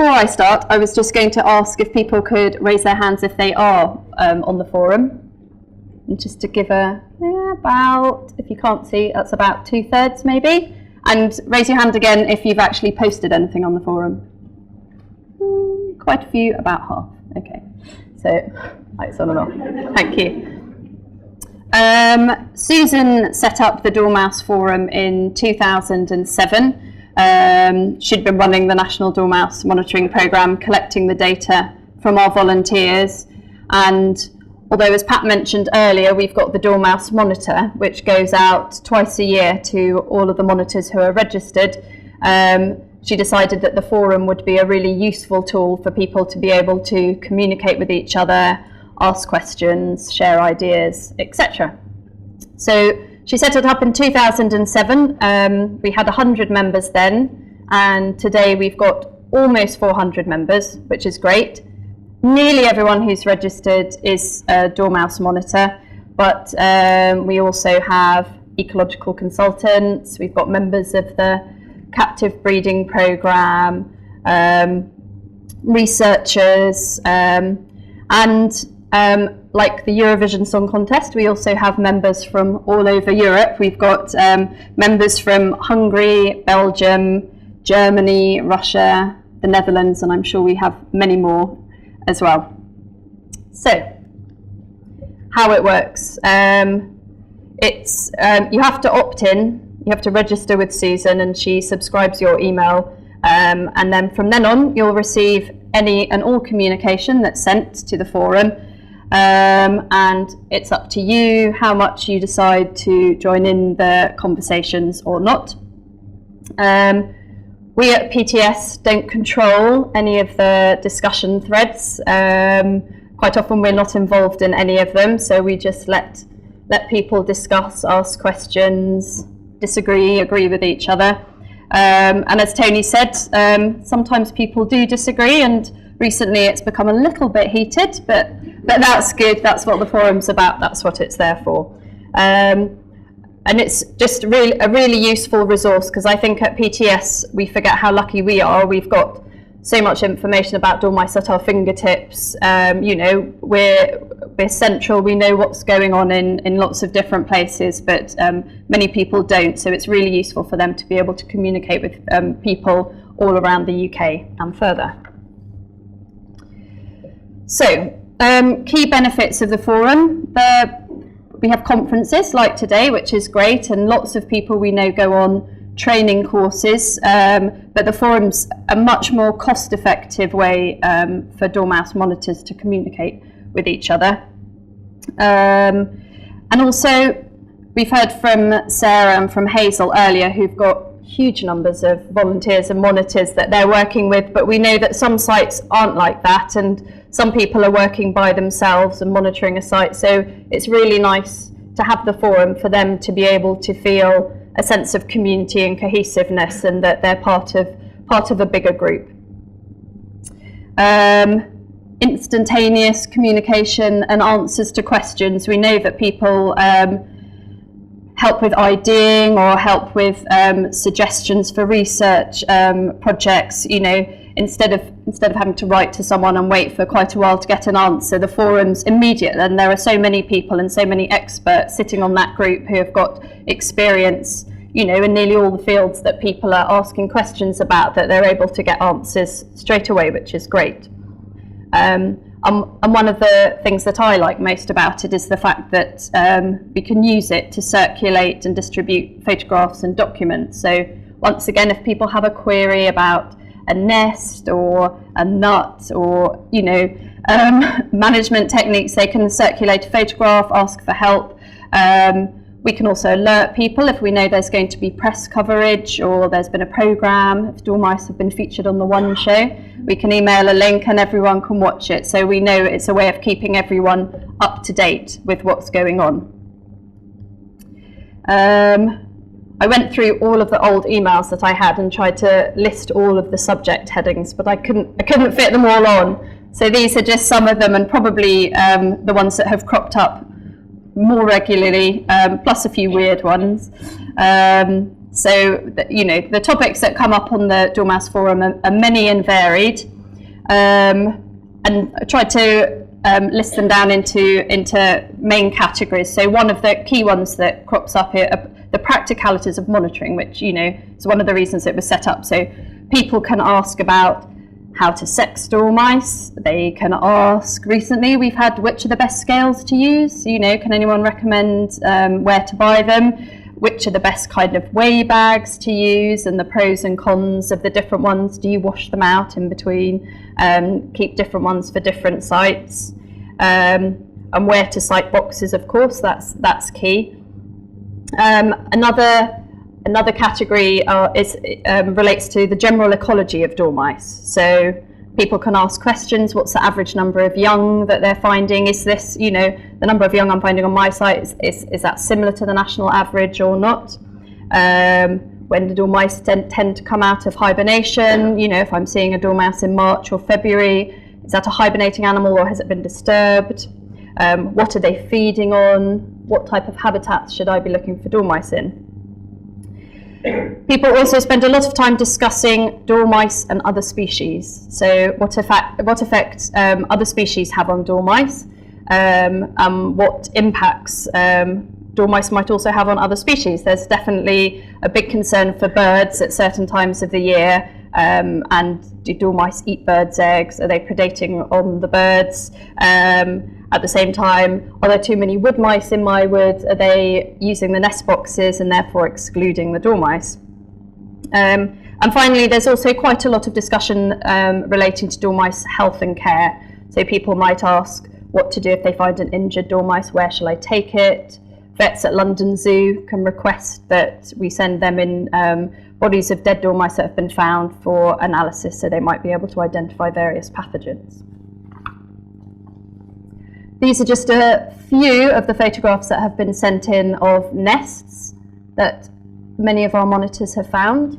before I start, I was just going to ask if people could raise their hands if they are on the forum. And just to give about, if you can't see, that's about 2/3 maybe. And raise your hand again if you've actually posted anything on the forum. Quite a few, about half. Okay, so lights on and off. Thank you. Susan set up the Dormouse Forum in 2007. She'd been running the National Dormouse Monitoring Programme, collecting the data from our volunteers. And although, as Pat mentioned earlier, we've got the Dormouse Monitor, which goes out twice a year to all of the monitors who are registered, she decided that the forum would be a really useful tool for people to be able to communicate with each other, ask questions, share ideas, etc. So she set it up in 2007. We had 100 members then, and today we've got almost 400 members, which is great. Nearly everyone who's registered is a Dormouse monitor, but we also have ecological consultants, we've got members of the captive breeding programme, researchers, and like the Eurovision Song Contest, we also have members from all over Europe. We've got members from Hungary, Belgium, Germany, Russia, the Netherlands, and I'm sure we have many more as well. So, how it works. It's you have to opt in, you have to register with Susan, and she subscribes your email, and then from then on you'll receive any and all communication that's sent to the forum, and it's up to you how much you decide to join in the conversations or not. We at PTS don't control any of the discussion threads. Quite often we're not involved in any of them, so we just let people discuss, ask questions, disagree, agree with each other. And as Tony said, sometimes people do disagree, and recently it's become a little bit heated, but that's good. That's what the forum's about. That's what it's there for. And it's just really a really useful resource, because I think at PTS we forget how lucky we are. We've got so much information about dormice at our fingertips. You know, we're central. We know what's going on in lots of different places, but many people don't. So it's really useful for them to be able to communicate with people all around the UK and further. So, key benefits of the forum. We have conferences like today, which is great, and lots of people we know go on training courses, but the forum's a much more cost-effective way for Dormouse monitors to communicate with each other. And also, we've heard from Sarah and from Hazel earlier, who've got huge numbers of volunteers and monitors that they're working with, but we know that some sites aren't like that, and some people are working by themselves and monitoring a site, so it's really nice to have the forum for them to be able to feel a sense of community and cohesiveness, and that they're part of a bigger group. Instantaneous communication and answers to questions. We know that people help with IDing or help with suggestions for research projects. You know, instead of having to write to someone and wait for quite a while to get an answer, the forum's immediate, and there are so many people and so many experts sitting on that group who have got experience, you know, in nearly all the fields that people are asking questions about, that they're able to get answers straight away, which is great. And one of the things that I like most about it is the fact that we can use it to circulate and distribute photographs and documents. So once again, if people have a query about a nest or a nut or, you know, management techniques, they can circulate a photograph, ask for help. We can also alert people if we know there's going to be press coverage or there's been a programme. If dormice have been featured on the One show, we can email a link and everyone can watch it. So we know it's a way of keeping everyone up to date with what's going on. I went through all of the old emails that I had and tried to list all of the subject headings, but I couldn't fit them all on. So these are just some of them, and probably the ones that have cropped up more regularly, plus a few weird ones. So, you know, the topics that come up on the Dormouse Forum are many and varied. and I tried to list them down into main categories. So one of the key ones that crops up here are the practicalities of monitoring, which, is one of the reasons it was set up. So people can ask about how to sex dormice. They can ask, recently we've had, which are the best scales to use? Can anyone recommend where to buy them? Which are the best kind of weigh bags to use, and the pros and cons of the different ones? Do you wash them out in between? Keep different ones for different sites? And where to site boxes, of course, that's key. Another category relates to the general ecology of dormice. So people can ask questions. What's the average number of young that they're finding? Is this, the number of young I'm finding on my site, is that similar to the national average or not? When do dormice tend to come out of hibernation? If I'm seeing a dormouse in March or February, is that a hibernating animal or has it been disturbed? What are they feeding on? What type of habitats should I be looking for dormice in? People also spend a lot of time discussing dormice and other species. So what effect other species have on dormice, what impacts dormice might also have on other species. There's definitely a big concern for birds at certain times of the year, and do dormice eat birds' eggs? Are they predating on the birds? At the same time, are there too many wood mice in my wood? Are they using the nest boxes and therefore excluding the dormice? And finally, there's also quite a lot of discussion relating to dormice health and care. So people might ask what to do if they find an injured dormice, where shall I take it? Vets at London Zoo can request that we send them in bodies of dead dormice that have been found for analysis, so they might be able to identify various pathogens. These are just a few of the photographs that have been sent in of nests that many of our monitors have found.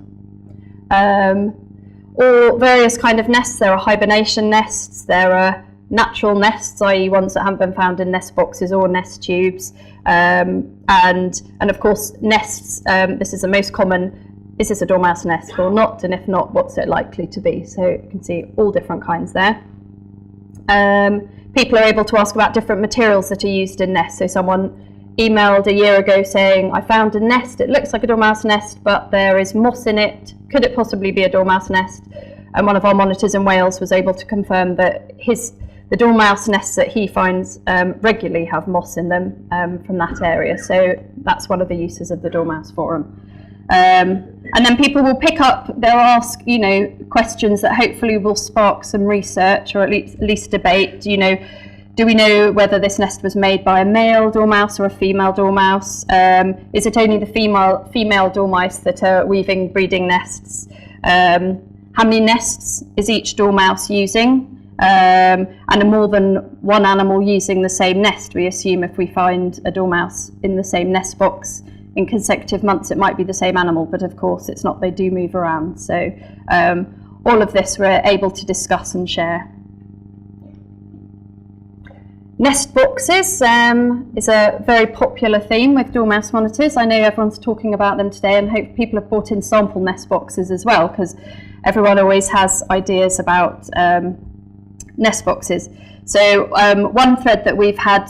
Or various kind of nests. There are hibernation nests, there are natural nests, i.e. ones that haven't been found in nest boxes or nest tubes. And of course nests, this is the most common, is this a dormouse nest or not? And if not, what's it likely to be? So you can see all different kinds there. People are able to ask about different materials that are used in nests. So someone emailed a year ago saying, I found a nest, it looks like a dormouse nest, but there is moss in it. Could it possibly be a dormouse nest? And one of our monitors in Wales was able to confirm that the dormouse nests that he finds regularly have moss in them from that area. So that's one of the uses of the Dormouse Forum. And then people will pick up, they'll ask, questions that hopefully will spark some research or at least debate. Do we know whether this nest was made by a male dormouse or a female dormouse? Is it only the female dormice that are weaving breeding nests? How many nests is each dormouse using? And are more than one animal using the same nest? We assume if we find a dormouse in the same nest box in consecutive months, it might be the same animal, but of course it's not, they do move around. So all of this we're able to discuss and share. Nest boxes is a very popular theme with dormouse monitors. I know everyone's talking about them today, and hope people have brought in sample nest boxes as well, because everyone always has ideas about nest boxes. So one thread that we've had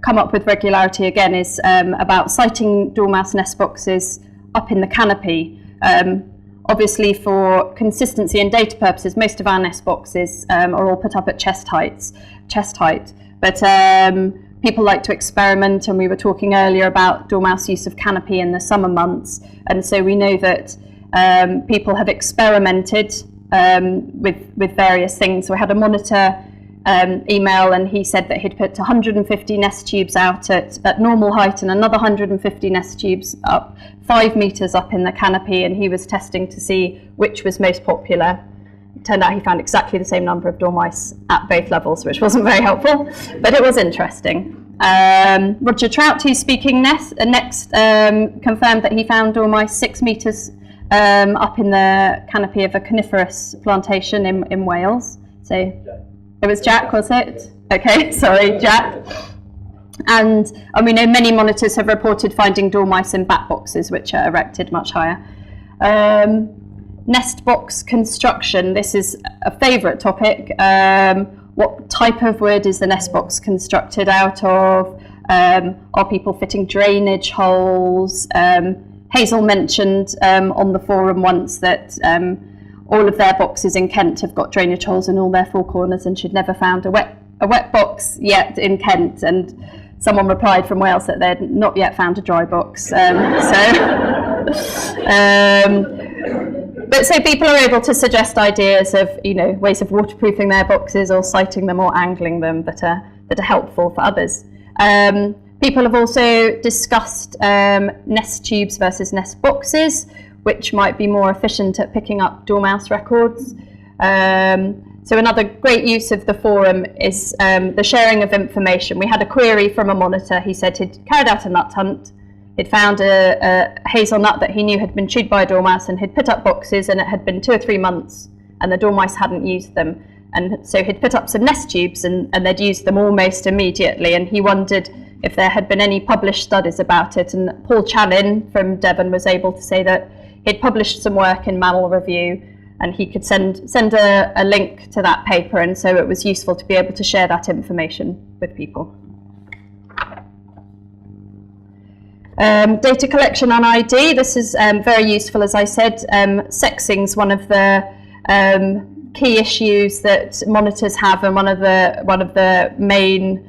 come up with regularity again is about siting dormouse nest boxes up in the canopy. Obviously for consistency and data purposes, most of our nest boxes are all put up at chest height, but people like to experiment, and we were talking earlier about dormouse use of canopy in the summer months, and so we know that people have experimented with various things. So we had a monitor email, and he said that he'd put 150 nest tubes out at normal height and another 150 nest tubes up 5 meters up in the canopy, and he was testing to see which was most popular. It turned out he found exactly the same number of dormice at both levels, which wasn't very helpful, but it was interesting. Roger Trout, who's speaking next, confirmed that he found dormice 6 meters up in the canopy of a coniferous plantation in Wales. So it was Jack, was it? Okay, sorry, Jack. And we know many monitors have reported finding dormice in bat boxes, which are erected much higher. Nest box construction. This is a favourite topic. What type of wood is the nest box constructed out of? Are people fitting drainage holes? Hazel mentioned on the forum once that all of their boxes in Kent have got drainage holes in all their four corners, and she'd never found a wet box yet in Kent. And someone replied from Wales that they'd not yet found a dry box. But so people are able to suggest ideas of, ways of waterproofing their boxes or sighting them or angling them that are helpful for others. People have also discussed nest tubes versus nest boxes, which might be more efficient at picking up dormouse records. So another great use of the forum is the sharing of information. We had a query from a monitor. He said he'd carried out a nut hunt. He'd found a hazelnut that he knew had been chewed by a dormouse, and he'd put up boxes, and it had been 2 or 3 months, and the dormice hadn't used them. And so he'd put up some nest tubes, and they'd used them almost immediately. And he wondered if there had been any published studies about it. And Paul Channin from Devon was able to say that he'd published some work in Mammal Review, and he could send a link to that paper. And so it was useful to be able to share that information with people. Data collection on ID. This is very useful, as I said. Sexing's one of the key issues that monitors have, and one of the main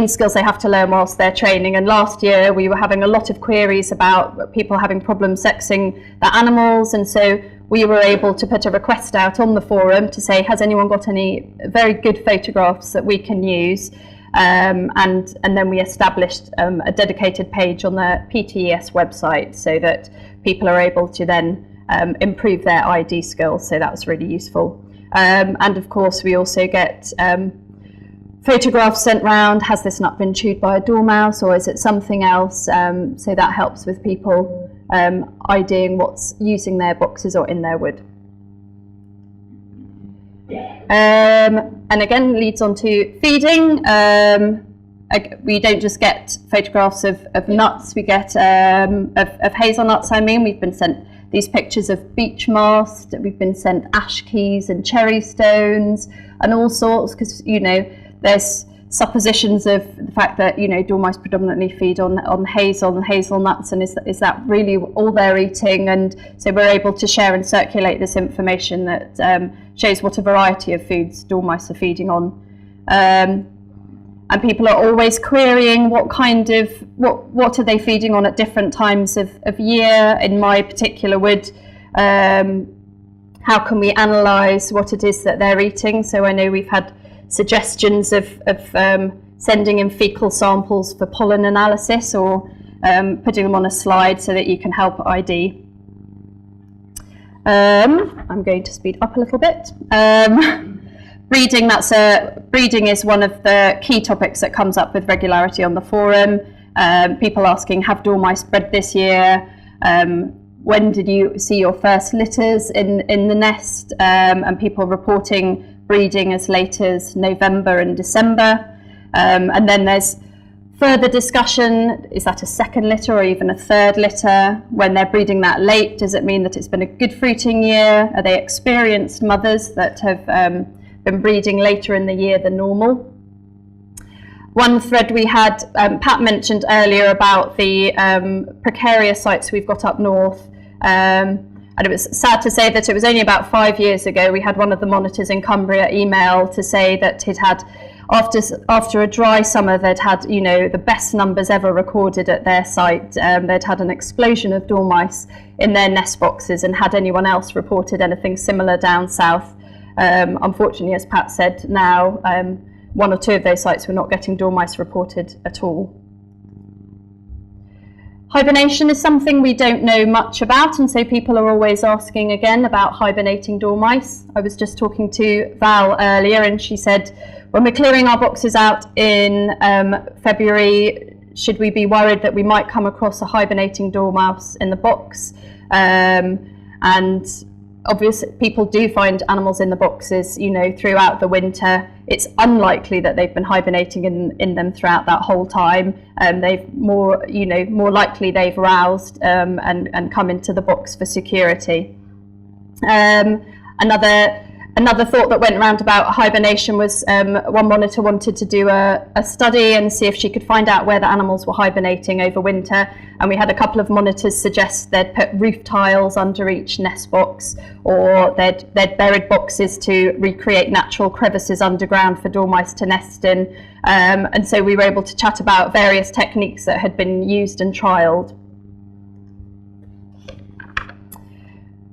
skills they have to learn whilst they're training. And last year we were having a lot of queries about people having problems sexing their animals, and so we were able to put a request out on the forum to say, has anyone got any very good photographs that we can use? And then we established a dedicated page on the PTES website so that people are able to then improve their ID skills. So that was really useful. And of course, we also get photographs sent round. Has this nut been chewed by a dormouse, or is it something else? So that helps with people IDing what's using their boxes or in their wood. And again, leads on to feeding. We don't just get photographs of nuts, we get of hazelnuts. We've been sent these pictures of beech mast, we've been sent ash keys and cherry stones and all sorts, because there's suppositions of the fact that dormice predominantly feed on hazel and hazelnuts, and is that really all they're eating? And so we're able to share and circulate this information that shows what a variety of foods dormice are feeding on. And people are always querying what are they feeding on at different times of year. In my particular wood, how can we analyse what it is that they're eating? So I know we've had suggestions of sending in fecal samples for pollen analysis, or putting them on a slide so that you can help ID. I'm going to speed up a little bit. Breeding, breeding is one of the key topics that comes up with regularity on the forum. People asking, have dormice bred this year? When did you see your first litters in the nest? And people reporting breeding as late as November and December. And then there's further discussion, is that a second litter or even a third litter? When they're breeding that late, does it mean that it's been a good fruiting year? Are they experienced mothers that have been breeding later in the year than normal? One thread we had, Pat mentioned earlier about the precarious sites we've got up north. And it was sad to say that it was only about 5 years ago we had one of the monitors in Cumbria email to say that he'd had, after a dry summer, they'd had the best numbers ever recorded at their site. They'd had an explosion of dormice in their nest boxes, and had anyone else reported anything similar down south? Unfortunately, as Pat said, now 1 or 2 of those sites were not getting dormice reported at all. Hibernation is something we don't know much about, and so people are always asking again about hibernating dormice. I was just talking to Val earlier, and she said, when we're clearing our boxes out in February, should we be worried that we might come across a hibernating dormouse in the box? And obviously, people do find animals in the boxes, throughout the winter. It's unlikely that they've been hibernating in them throughout that whole time. They've more likely they've roused and come into the box for security. Another thought that went around about hibernation was one monitor wanted to do a study and see if she could find out where the animals were hibernating over winter. And we had a couple of monitors suggest they'd put roof tiles under each nest box, or they'd buried boxes to recreate natural crevices underground for dormice to nest in. And so we were able to chat about various techniques that had been used and trialled.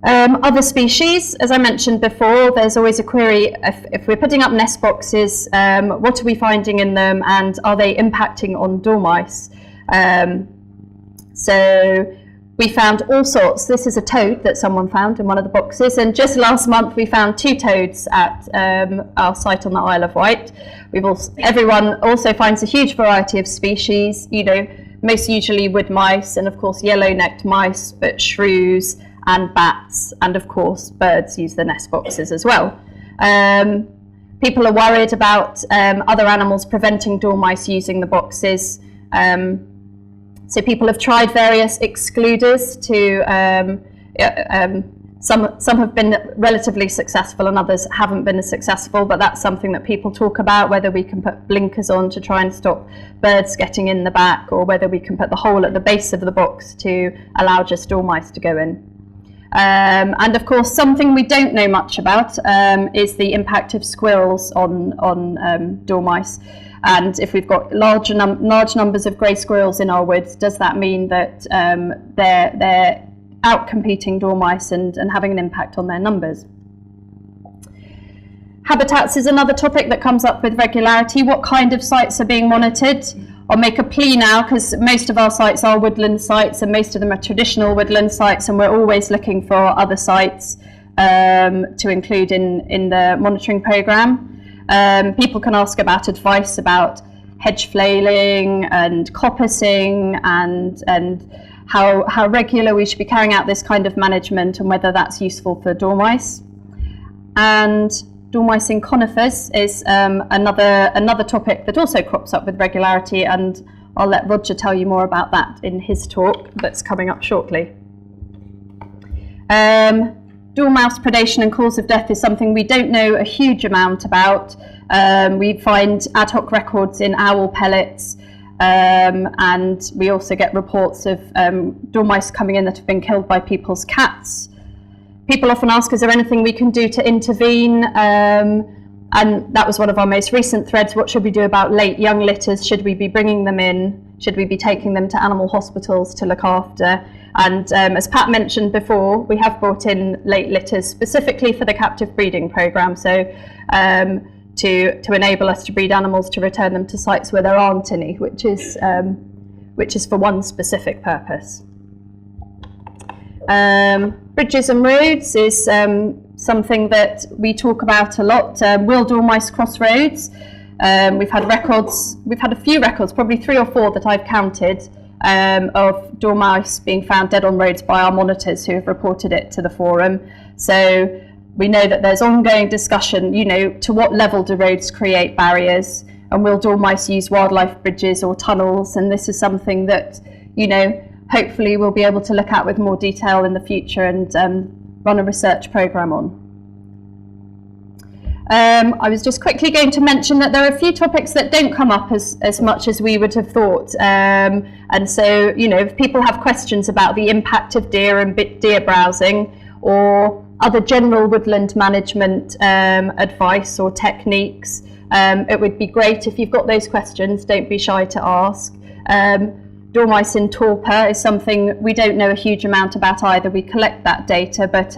Other species, as I mentioned before, there's always a query if we're putting up nest boxes, what are we finding in them, and are they impacting on dormice? So we found all sorts. This is a toad that someone found in one of the boxes, and just last month we found 2 toads at our site on the Isle of Wight. Everyone also finds a huge variety of species, most usually wood mice, and of course yellow-necked mice, but shrews and bats, and of course birds use the nest boxes as well. People are worried about other animals preventing dormice using the boxes. So people have tried various excluders to, some have been relatively successful and others haven't been as successful, but that's something that people talk about, whether we can put blinkers on to try and stop birds getting in the back, or whether we can put the hole at the base of the box to allow just dormice to go in. And of course, something we don't know much about is the impact of squirrels on dormice. And if we've got large numbers of grey squirrels in our woods, does that mean that they're out-competing dormice and having an impact on their numbers? Habitats is another topic that comes up with regularity. What kind of sites are being monitored? I'll make a plea now, because most of our sites are woodland sites and most of them are traditional woodland sites, and we're always looking for other sites to include in the monitoring programme. People can ask about advice about hedge flailing and coppicing and how regular we should be carrying out this kind of management and whether that's useful for dormice. And dormice in conifers is another topic that also crops up with regularity, and I'll let Roger tell you more about that in his talk that's coming up shortly. Dormouse predation and cause of death is something we don't know a huge amount about. We find ad hoc records in owl pellets, and we also get reports of dormice coming in that have been killed by people's cats. People often ask, is there anything we can do to intervene? And that was one of our most recent threads. What should we do about late young litters? Should we be bringing them in? Should we be taking them to animal hospitals to look after? And as Pat mentioned before, we have brought in late litters specifically for the captive breeding programme. So to enable us to breed animals to return them to sites where there aren't any, which is for one specific purpose. Bridges and roads is something that we talk about a lot. Will dormice cross roads? We've had a few records, probably 3 or 4 that I've counted, of dormice being found dead on roads by our monitors who have reported it to the forum. So we know that there's ongoing discussion, to what level do roads create barriers, and will dormice use wildlife bridges or tunnels? And this is something that, hopefully we'll be able to look at with more detail in the future and run a research programme on. I was just quickly going to mention that there are a few topics that don't come up as much as we would have thought. And so, if people have questions about the impact of deer and deer browsing, or other general woodland management advice or techniques, it would be great if you've got those questions, don't be shy to ask. Dormice in torpor is something we don't know a huge amount about either. We collect that data, but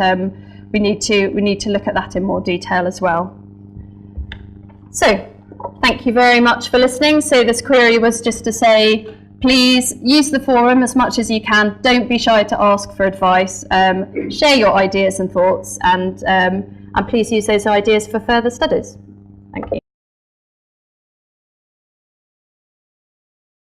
we need to look at that in more detail as well. So, thank you very much for listening. So this query was just to say, please use the forum as much as you can. Don't be shy to ask for advice. Share your ideas and thoughts, and please use those ideas for further studies. Thank you.